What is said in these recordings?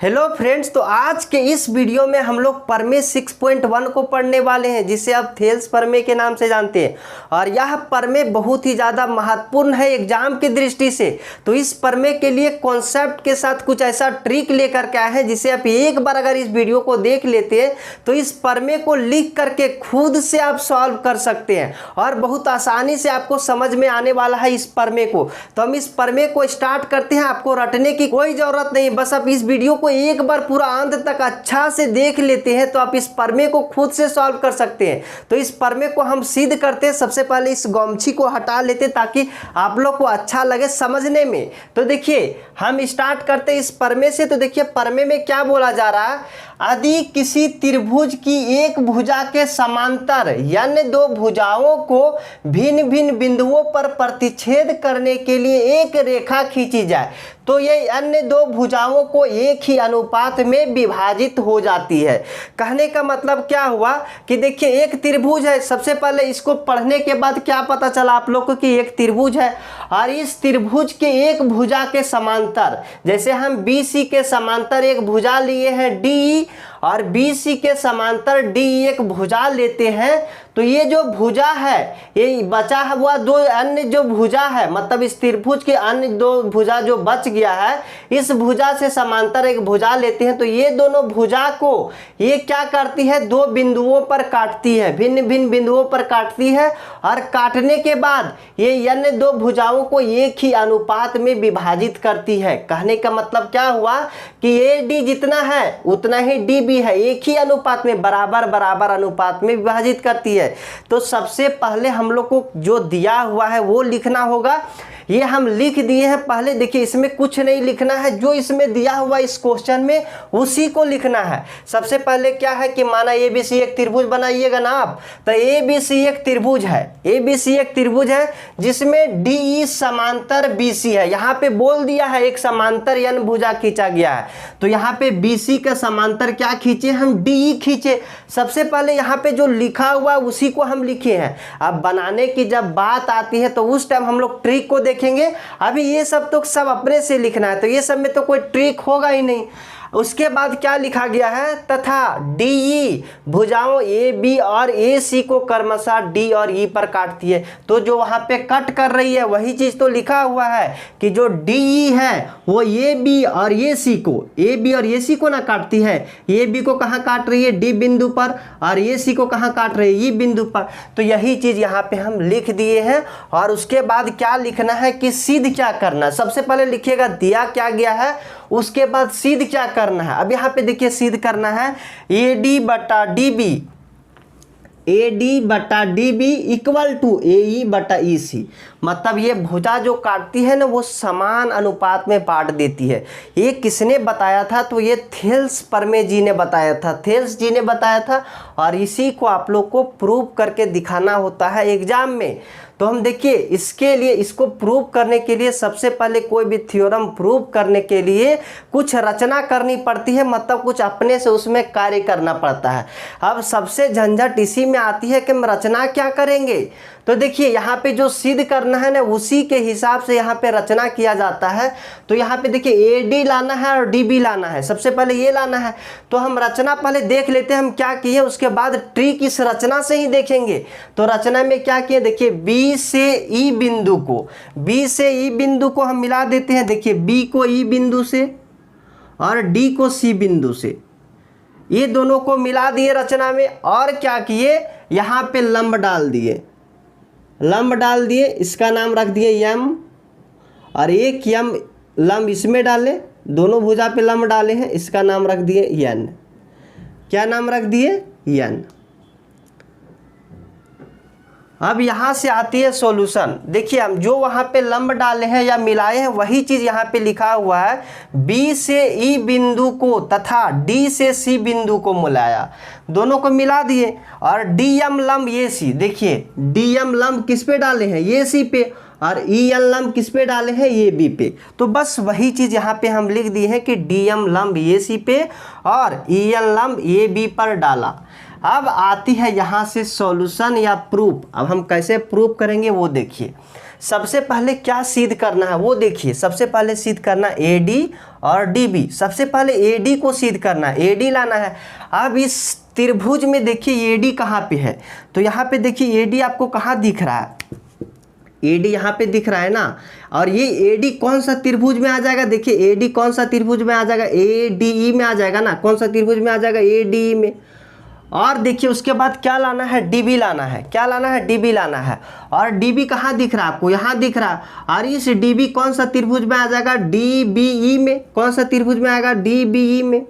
Hello friends, तो आज के इस वीडियो में हम लोग प्रमेय 6.1 को पढ़ने वाले हैं, जिसे आप थेल्स प्रमेय के नाम से जानते हैं। और यह प्रमेय बहुत ही ज़्यादा महत्वपूर्ण है एग्जाम की दृष्टि से। तो इस प्रमेय के लिए कॉन्सेप्ट के साथ कुछ ऐसा ट्रिक लेकर के आए हैं, जिसे आप एक बार अगर इस वीडियो को देख लेते हैं तो इस प्रमेय को लिख करके खुद से आप सॉल्व कर सकते हैं और बहुत आसानी से आपको समझ में आने वाला है इस प्रमेय को। तो हम इस प्रमेय को स्टार्ट करते हैं। आपको रटने की कोई ज़रूरत नहीं, बस आप इस वीडियो को एक बार पूरा अंत तक अच्छा से देख लेते हैं तो आप इस प्रमेय को खुद से सॉल्व कर सकते हैं। तो इस प्रमेय को हम सिद्ध करते हैं। सबसे पहले इस गमछी को हटा लेते ताकि आप लोग को अच्छा लगे समझने में। तो देखिए हम स्टार्ट करते हैं इस प्रमेय से। तो देखिए प्रमेय में क्या बोला जा रहा है, यदि किसी त्रिभुज की एक भुजा के समांतर यानी दो भुजाओं को भिन्न भिन्न बिंदुओं पर प्रतिच्छेद करने के लिए एक रेखा खींची जाए तो ये अन्य दो भुजाओं को एक ही अनुपात में विभाजित हो जाती है। कहने का मतलब क्या हुआ कि देखिए एक त्रिभुज है। सबसे पहले इसको पढ़ने के बाद क्या पता चला आप लोग को कि एक त्रिभुज है और इस त्रिभुज के एक भुजा के समांतर, जैसे हम BC के समांतर एक भुजा लिए हैं DE और BC के समांतर DE एक भुजा लेते हैं, तो ये जो भुजा है ये बचा हुआ दो अन्य जो भुजा है, मतलब इस त्रिभुज के अन्य दो भुजा जो बच गया है, इस भुजा से समांतर एक भुजा लेते हैं। तो ये दोनों भुजा को ये क्या करती है, दो बिंदुओं पर काटती है, भिन्न भिन्न बिंदुओं पर काटती है और काटने के बाद ये अन्य दो भुजाओं को एक ही अनुपात में विभाजित करती है। कहने का मतलब क्या हुआ कि AD जितना है उतना ही DB है, एक ही अनुपात में बराबर बराबर अनुपात में विभाजित करती है। तो सबसे पहले हम लोग को जो दिया हुआ है वो लिखना होगा। ये हम लिख दिए हैं पहले। देखिए इसमें कुछ नहीं लिखना है, जो इसमें दिया हुआ इस क्वेश्चन में उसी को लिखना है। सबसे पहले क्या है कि माना ABC एक त्रिभुज बनाइएगा ना आप, तो ABC एक त्रिभुज है, ABC एक त्रिभुज है जिसमें DE समांतर BC है। यहाँ पे बोल दिया है एक समांतर यानी भुजा खींचा गया है, तो यहाँ पे BC का समांतर क्या खींचे, हम DE खींचे। सबसे पहले यहाँ पे जो लिखा हुआ उसी को हम लिखे हैं। अब बनाने की जब बात आती है तो उस टाइम हम लोग ट्रिक को देखेंगे। अभी ये सब तो सब अपने से लिखना है, तो ये सब में तो कोई ट्रिक होगा ही नहीं। उसके बाद क्या लिखा गया है, तथा DE भुजाओं AB और AC को क्रमशः D और E पर काटती है। तो जो वहाँ पे कट कर रही है वही चीज़ तो लिखा हुआ है कि जो DE है वो AB और AC को ना काटती है। AB को कहाँ काट रही है, D बिंदु पर, और AC को कहाँ काट रही है, E बिंदु पर। तो यही चीज़ यहाँ पे हम लिख दिए हैं। और उसके बाद क्या लिखना है कि सिद्ध क्या करना है। सबसे पहले लिखिएगा दिया क्या गया है, उसके बाद सिद्ध क्या करना है। अब यहाँ पे देखिए सिद्ध करना है AD बटा DB इक्वल टू AE बटा EC। मतलब ये भुजा जो काटती है ना वो समान अनुपात में बांट देती है। ये किसने बताया था, तो ये थेल्स प्रमेय जी ने बताया था, थेल्स जी ने बताया था। और इसी को आप लोग को प्रूव करके दिखाना होता है एग्जाम में। तो हम देखिए इसके लिए, इसको प्रूव करने के लिए सबसे पहले कोई भी थ्योरम प्रूव करने के लिए कुछ रचना करनी पड़ती है, मतलब कुछ अपने से उसमें कार्य करना पड़ता है। अब सबसे झंझट इसी में आती है कि हम रचना क्या करेंगे। तो देखिए यहाँ पे जो सिद्ध करना है ना उसी के हिसाब से यहाँ पे रचना किया जाता है। तो यहाँ पे देखिए AD लाना है और DB लाना है, सबसे पहले ये लाना है। तो हम रचना पहले देख लेते हैं हम क्या किए, उसके बाद ट्रिक इस रचना से ही देखेंगे। तो रचना में क्या किए, देखिए B से E बिंदु को हम मिला देते हैं। देखिए B को E बिंदु से और D को C बिंदु से, ये दोनों को मिला दिए रचना में। और क्या किए, यहाँ पे लंब डाल दिए, इसका नाम रख दिए M, और एक M लंब इसमें डाले, दोनों भुजा पे लंब डाले हैं, इसका नाम रख दिए N। क्या नाम रख दिए, N। अब यहाँ से आती है सॉल्यूशन। देखिए हम जो वहाँ पे लंब डाले हैं या मिलाए हैं वही चीज़ यहाँ पे लिखा हुआ है। B से E बिंदु को तथा D से C बिंदु को मिलाया, दोनों को मिला दिए। और DM लंब AC, देखिए DM लंब किस पे डाले हैं, AC पे, और EN लंब किस पे डाले हैं, AB पे। तो बस वही चीज़ यहाँ पे हम लिख दिए हैं कि DM लंब AC पे और EN लंब AB पर डाला। अब आती है यहाँ से सॉल्यूशन या प्रूफ। अब हम कैसे प्रूफ करेंगे वो देखिए। सबसे पहले क्या सिद्ध करना है वो देखिए। सबसे पहले सिद्ध करना AD और DB। सबसे पहले AD को सिद्ध करना है, AD लाना है। अब इस त्रिभुज में देखिए AD कहाँ पे है, तो यहाँ पे देखिए AD आपको कहाँ दिख रहा है, AD यहाँ पे दिख रहा है ना। और ये AD कौन सा त्रिभुज में आ जाएगा, देखिए AD कौन सा त्रिभुज में आ जाएगा, ADE में आ जाएगा ना। कौन सा त्रिभुज में आ जाएगा, ADE में। और देखिए उसके बाद क्या लाना है, DB लाना है। क्या लाना है, DB लाना है। और DB कहाँ दिख रहा है आपको, यहाँ दिख रहा है। और इस DB कौन सा त्रिभुज में आ जाएगा, DBE में। कौन सा त्रिभुज में आएगा, DBE में,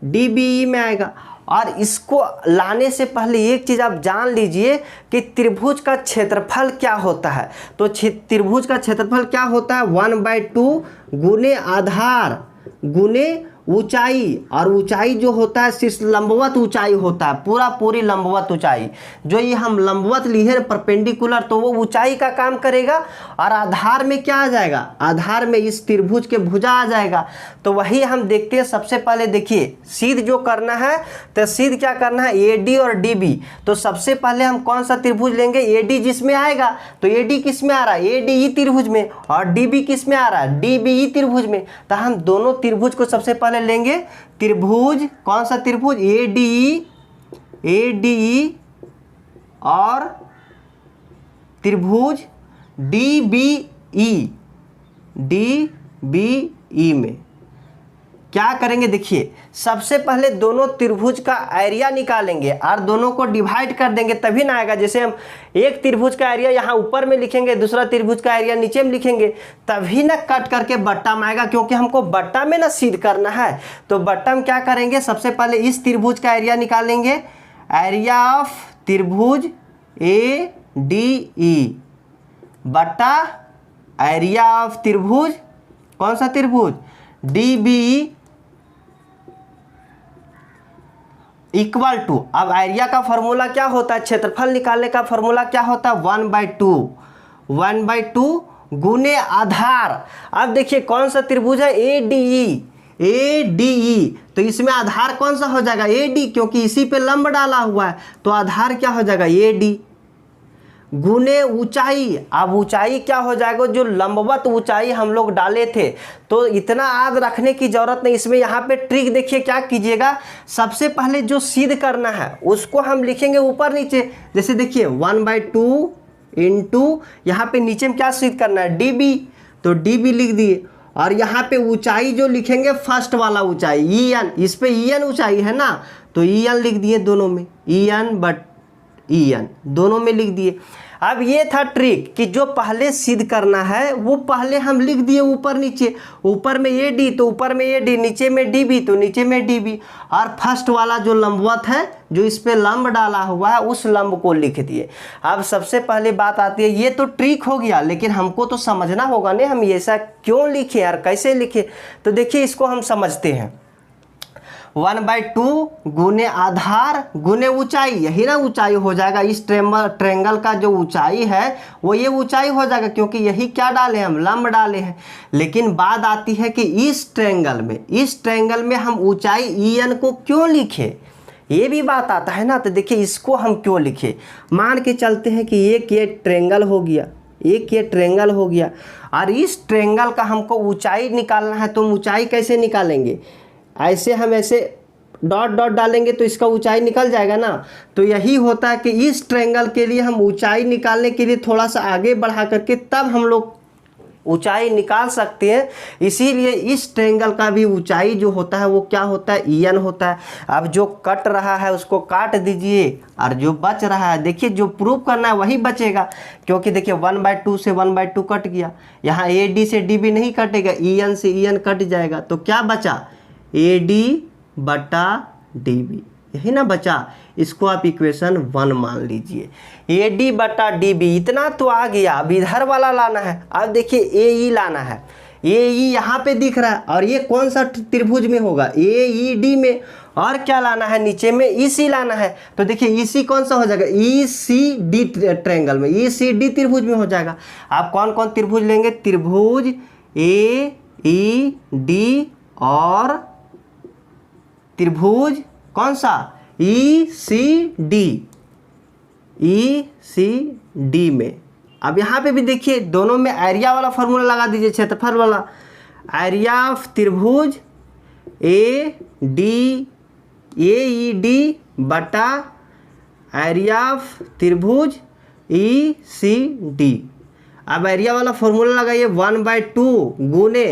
DBE में आएगा। और इसको लाने से पहले एक चीज़ आप जान लीजिए कि त्रिभुज का क्षेत्रफल क्या होता है। तो त्रिभुज का क्षेत्रफल क्या होता है, 1/2 गुने आधार गुने ऊंचाई। और ऊंचाई जो होता है सिर्फ लंबवत ऊंचाई होता है, पूरी लंबवत ऊंचाई। जो ये हम लंबवत लिए परपेंडिकुलर, तो वो ऊंचाई का काम करेगा। और आधार में क्या आ जाएगा, आधार में इस त्रिभुज के भुजा आ जाएगा। तो वही हम देखते हैं। सबसे पहले देखिए सिद्ध जो करना है, तो सिद्ध क्या करना है, AD और DB। तो सबसे पहले हम कौन सा त्रिभुज लेंगे, AD जिसमें आएगा। तो AD किस में आ रहा है, ADE त्रिभुज में। और DB किस में आ रहा है, DBE त्रिभुज में। तो हम दोनों त्रिभुज को सबसे पहले लेंगे। त्रिभुज कौन सा त्रिभुज, ADE और त्रिभुज DBE में क्या करेंगे, देखिए सबसे पहले दोनों त्रिभुज का एरिया निकालेंगे और दोनों को डिवाइड कर देंगे, तभी ना आएगा। जैसे हम एक त्रिभुज का एरिया यहाँ ऊपर में लिखेंगे, दूसरा त्रिभुज का एरिया नीचे में लिखेंगे, तभी ना कट करके बट्टा में आएगा, क्योंकि हमको बट्टा में ना सिद्ध करना है। तो बट्टा में क्या करेंगे, सबसे पहले इस त्रिभुज का एरिया निकालेंगे, एरिया ऑफ त्रिभुज ADE बट्टा एरिया ऑफ त्रिभुज कौन सा त्रिभुज, DBE इक्वल टू। अब एरिया का फॉर्मूला क्या होता है, क्षेत्रफल निकालने का फॉर्मूला क्या होता है, 1/2 गुने आधार। अब देखिए कौन सा त्रिभुज है, ADE। तो इसमें आधार कौन सा हो जाएगा, AD, क्योंकि इसी पे लंब डाला हुआ है। तो आधार क्या हो जाएगा, AD गुने ऊंचाई। अब ऊंचाई क्या हो जाएगा, जो लंबवत ऊंचाई हम लोग डाले थे। तो इतना याद रखने की जरूरत नहीं। इसमें यहाँ पे ट्रिक देखिए क्या कीजिएगा, सबसे पहले जो सिद्ध करना है उसको हम लिखेंगे ऊपर नीचे। जैसे देखिए 1/2 इंटू यहाँ पे नीचे में क्या सिद्ध करना है, DB। तो DB लिख दिए। और यहाँ पे ऊंचाई जो लिखेंगे फर्स्ट वाला ऊंचाई EN, इस पे EN ऊंचाई है ना, तो EN लिख दिए दोनों में, EN दोनों में लिख दिए। अब ये था ट्रिक कि जो पहले सिद्ध करना है वो पहले हम लिख दिए ऊपर नीचे। ऊपर में AD तो ऊपर में AD, नीचे में DB तो नीचे में DB। और फर्स्ट वाला जो लंबवत है, जो इस पे लंब डाला हुआ है, उस लंब को लिख दिए। अब सबसे पहले बात आती है, ये तो ट्रिक हो गया, लेकिन हमको तो समझना होगा ना हम ऐसा क्यों लिखे और कैसे लिखे। तो देखिए इसको हम समझते हैं। 1/2 गुने आधार गुने ऊंचाई, यही ना ऊंचाई हो जाएगा। इस ट्रेंगल का जो ऊंचाई है वो ये ऊंचाई हो जाएगा, क्योंकि यही क्या डाले हम, लंब डाले हैं। लेकिन बात आती है कि इस ट्रेंगल में हम ऊंचाई EN को क्यों लिखे, ये भी बात आता है ना। तो देखिए इसको हम क्यों लिखे, मान के चलते हैं कि एक ये ट्रेंगल हो गया, एक ये ट्रेंगल हो गया, और इस ट्रेंगल का हमको ऊंचाई निकालना है। तो ऊंचाई कैसे निकालेंगे, ऐसे हम ऐसे डॉट डॉट डालेंगे तो इसका ऊंचाई निकल जाएगा ना। तो यही होता है कि इस ट्रायंगल के लिए हम ऊंचाई निकालने के लिए थोड़ा सा आगे बढ़ा करके तब हम लोग ऊंचाई निकाल सकते हैं। इसीलिए इस ट्रायंगल का भी ऊंचाई जो होता है वो क्या होता है, EN होता है। अब जो कट रहा है उसको काट दीजिए और जो बच रहा है देखिए जो प्रूव करना है वही बचेगा, क्योंकि देखिए 1/2 से 1/2 कट गया, यहाँ AD से DB नहीं कटेगा, EN से EN कट जाएगा, तो क्या बचा AD बटा DB, यही ना बचा। इसको आप इक्वेशन 1 मान लीजिए। AD बटा DB इतना तो आ गया, अब इधर वाला लाना है। अब देखिए AE लाना है, AE यहाँ पे दिख रहा है और ये कौन सा त्रिभुज में होगा, AED में। और क्या लाना है, नीचे में EC लाना है। तो देखिए EC कौन सा हो जाएगा, ECD ट्रायंगल में, ECD त्रिभुज में हो जाएगा। आप कौन कौन त्रिभुज लेंगे, त्रिभुज AED और त्रिभुज कौन सा ECD में अब यहाँ पे भी देखिए दोनों में एरिया वाला फॉर्मूला लगा दीजिए, क्षेत्रफल वाला। एरिया ऑफ त्रिभुज ए ई डी बटा एरिया ऑफ त्रिभुज ई सी डी। अब एरिया वाला फॉर्मूला लगाइए, 1/2 गुने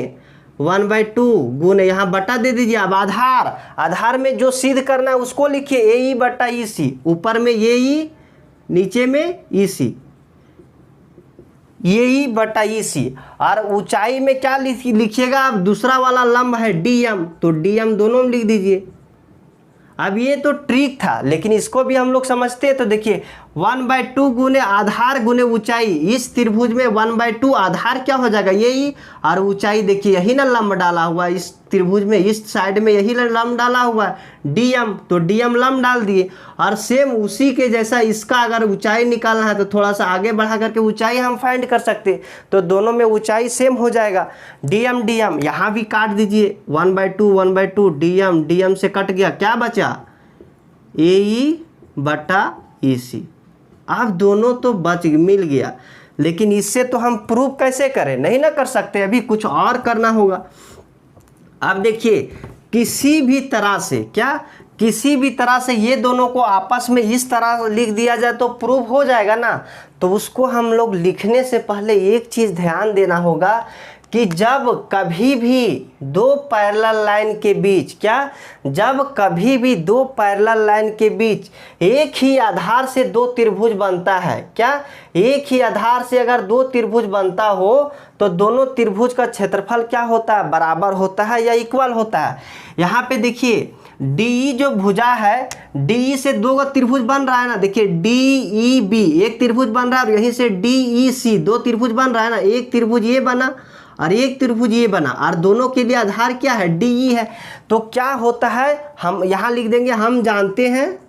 1/2 गुने यहाँ बटा दे दीजिए। अब आधार में जो सिद्ध करना है उसको लिखिए, ए ई बटा ई सी, ऊपर में ए ई नीचे में ई सी, ये ई बटा ई सी। और ऊंचाई में क्या लिखिएगा आप, दूसरा वाला लंब है डीएम, तो डीएम दोनों में लिख दीजिए। अब ये तो ट्रिक था, लेकिन इसको भी हम लोग समझते हैं। तो देखिए 1/2 गुने आधार गुने ऊंचाई, इस त्रिभुज में 1/2 आधार क्या हो जाएगा यही, और ऊंचाई देखिए यही ना लंब डाला हुआ है इस त्रिभुज में, इस साइड में यही लंब डाला हुआ है डीएम, तो डीएम लंब डाल दिए। और सेम उसी के जैसा इसका अगर ऊंचाई निकालना है तो थोड़ा सा आगे बढ़ा करके ऊंचाई हम फाइंड कर सकते, तो दोनों में ऊंचाई सेम हो जाएगा। डीएम यहाँ भी काट दीजिए, 1/2 डीएम से कट गया, क्या बचा ए ई बटा ई सी। अब दोनों तो मिल गया, लेकिन इससे तो हम प्रूव कैसे करें, नहीं ना कर सकते, अभी कुछ और करना होगा। अब देखिए किसी भी तरह से ये दोनों को आपस में इस तरह लिख दिया जाए तो प्रूव हो जाएगा ना। तो उसको हम लोग लिखने से पहले एक चीज़ ध्यान देना होगा कि जब कभी भी दो पैरेलल लाइन के बीच एक ही आधार से दो त्रिभुज बनता है, एक ही आधार से अगर दो त्रिभुज बनता हो तो दोनों त्रिभुज का क्षेत्रफल क्या होता है, बराबर होता है या इक्वल होता है। यहाँ पे देखिए डी जो भुजा है, डी से दो त्रिभुज बन रहा है ना, देखिए डी ई बी एक त्रिभुज बन रहा है, और यहीं से डी ई सी दो त्रिभुज बन रहा है ना, एक त्रिभुज ये बना और एक त्रिभुज ये बना, और दोनों के लिए आधार क्या है डी ई है। तो क्या होता है, हम यहाँ लिख देंगे, हम जानते हैं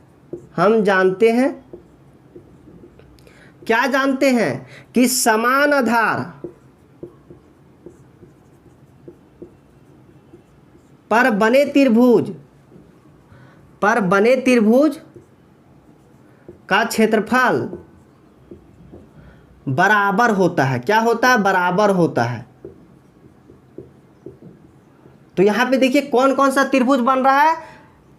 क्या जानते हैं कि समान आधार पर बने त्रिभुज का क्षेत्रफल बराबर होता है, क्या होता है, बराबर होता है। तो यहाँ पे देखिए कौन कौन सा त्रिभुज बन रहा है,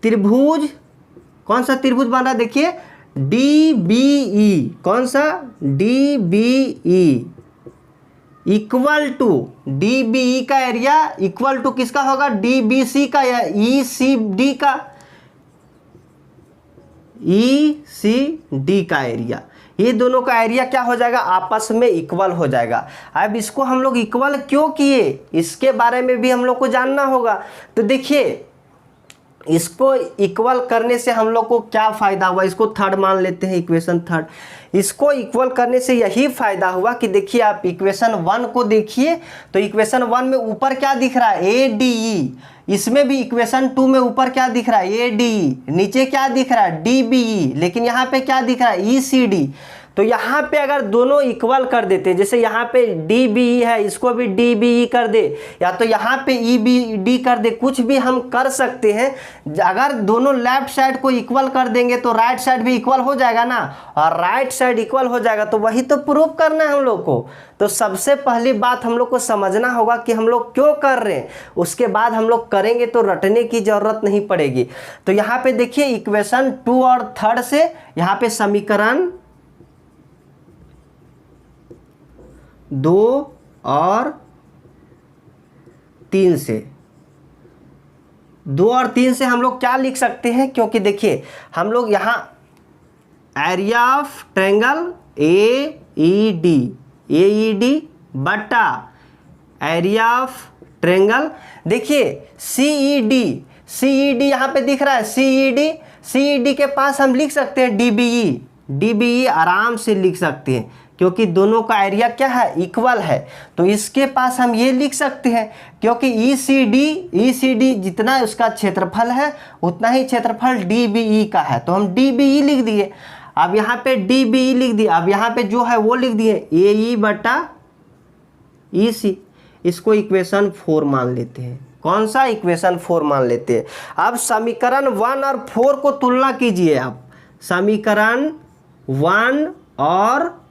कौन सा त्रिभुज बन रहा है, देखिए डी बी ई, कौन सा D B E equal to D B E का एरिया इक्वल टू किसका होगा, डी बी सी का या ई सी डी का, ई सी डी का एरिया, ये दोनों का एरिया क्या हो जाएगा, आपस में इक्वल हो जाएगा। अब इसको हम लोग इक्वल क्यों किए, इसके बारे में भी हम लोग को जानना होगा। तो देखिए इसको इक्वल करने से हम लोग को क्या फ़ायदा हुआ, इसको थर्ड मान लेते हैं, इक्वेशन थर्ड। इसको इक्वल करने से यही फ़ायदा हुआ कि देखिए आप इक्वेशन 1 को देखिए, तो इक्वेशन 1 में ऊपर क्या दिख रहा है, ए डी ई, इसमें भी इक्वेशन 2 में ऊपर क्या दिख रहा है, ए डी ई, नीचे क्या दिख रहा है, डी बी ई, लेकिन यहाँ पे क्या दिख रहा है, ई सी डी। तो यहाँ पे अगर दोनों इक्वल कर देते, जैसे यहाँ पे डी बी ई है, इसको भी डी बी ई कर दे, या तो यहाँ पे ई बी डी कर दे, कुछ भी हम कर सकते हैं। अगर दोनों लेफ्ट साइड को इक्वल कर देंगे तो राइट साइड भी इक्वल हो जाएगा ना, और राइट साइड इक्वल हो जाएगा तो वही तो प्रूव करना है हम लोग को। तो सबसे पहली बात हम लोग को समझना होगा कि हम लोग क्यों कर रहे हैं, उसके बाद हम लोग करेंगे तो रटने की ज़रूरत नहीं पड़ेगी। तो यहाँ पे देखिए इक्वेशन 2 और 3 से यहाँ पे समीकरण 2 और 3 से 2 और 3 से हम लोग क्या लिख सकते हैं, क्योंकि देखिए हम लोग यहाँ area of triangle A E D बटा एरिया ऑफ ट्रायंगल, देखिए सी ई डी यहाँ पे दिख रहा है, सी ई डी के पास हम लिख सकते हैं डी बी ई आराम से लिख सकते हैं, क्योंकि दोनों का एरिया क्या है, इक्वल है। तो इसके पास हम ये लिख सकते हैं, क्योंकि ई सी डी जितना उसका क्षेत्रफल है उतना ही क्षेत्रफल डी बी ई का है, तो हम डी बी ई लिख दिए। अब यहाँ पे डी बी ई लिख दिया, अब यहाँ पे जो है वो लिख दिए ए ई बटा ई सी। इसको इक्वेशन 4 मान लेते हैं, कौन सा, इक्वेशन 4 मान लेते हैं। अब समीकरण 1 और 4 को तुलना कीजिए आप, समीकरण 1 और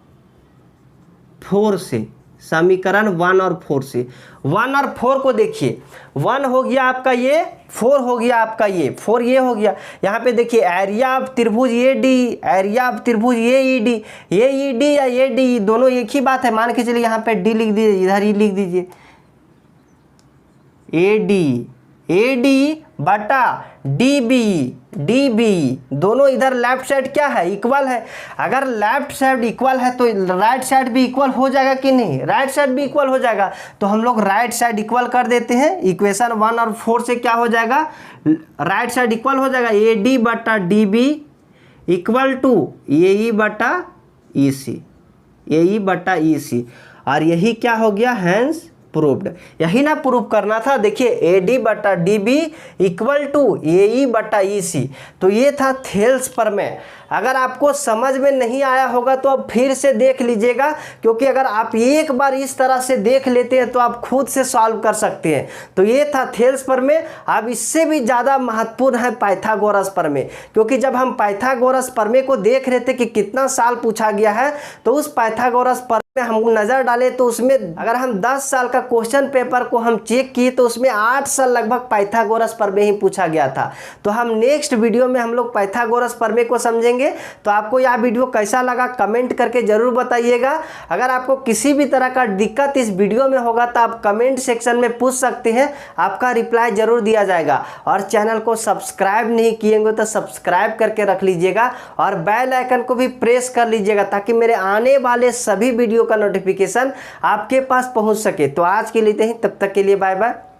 4 से, समीकरण 1 और 4 से। 1 और 4 को देखिए, 1 हो गया आपका ये, 4 हो गया आपका ये, 4 ये हो गया। यहाँ पे देखिए एरिया ऑफ त्रिभुज ए डी, एरिया ऑफ त्रिभुज ए ई डी, ए ई डी या ए डी दोनों एक ही बात है। मान के चलिए यहाँ पे डी लिख दीजिए, इधर ही लिख दीजिए ए डी बटा डी बी दोनों इधर लेफ्ट साइड क्या है, इक्वल है। अगर लेफ्ट साइड इक्वल है तो राइट साइड भी इक्वल हो जाएगा कि नहीं, राइट साइड भी इक्वल हो जाएगा। तो हम लोग राइट साइड इक्वल कर देते हैं। इक्वेशन 1 और 4 से क्या हो जाएगा, राइट साइड इक्वल हो जाएगा। ए डी बटा डी बी इक्वल टू ए ई बटा ई सी, ए ई बटा ई सी। और यही क्या हो गया, हैंस प्रूव्ड। यही ना प्रूव करना था। देखिए ए डी बटा डी बी इक्वल टू ए ई बटा ई सी। तो ये था थेल्स प्रमेय। अगर आपको समझ में नहीं आया होगा तो अब फिर से देख लीजिएगा, क्योंकि अगर आप एक बार इस तरह से देख लेते हैं तो आप खुद से सॉल्व कर सकते हैं। तो ये था थेल्स प्रमेय। अब इससे भी ज़्यादा महत्वपूर्ण है पाइथागोरस प्रमेय, क्योंकि जब हम पाइथागोरस प्रमेय को देख रहे थे कि कितना साल पूछा गया है, तो उस पाइथागोरस प्रमेय हम नज़र डाले तो उसमें अगर हम 10 साल का क्वेश्चन पेपर को हम चेक किए तो उसमें 8 साल लगभग पाइथागोरस प्रमेय ही पूछा गया था। तो हम नेक्स्ट वीडियो में हम लोग पाइथागोरस प्रमेय को समझेंगे। तो आपको यह वीडियो कैसा लगा कमेंट करके जरूर बताइएगा। अगर आपको किसी भी तरह का दिक्कत इस वीडियो में होगा तो आप कमेंट सेक्शन में पूछ सकते हैं, आपका रिप्लाई जरूर दिया जाएगा। और चैनल को सब्सक्राइब नहीं किएंगे तो सब्सक्राइब करके रख लीजिएगा और बेल आइकन को भी प्रेस कर लीजिएगा, ताकि मेरे आने वाले सभी वीडियो का नोटिफिकेशन आपके पास पहुंच सके। तो आज के लिए यही, तब तक के लिए बाय बाय।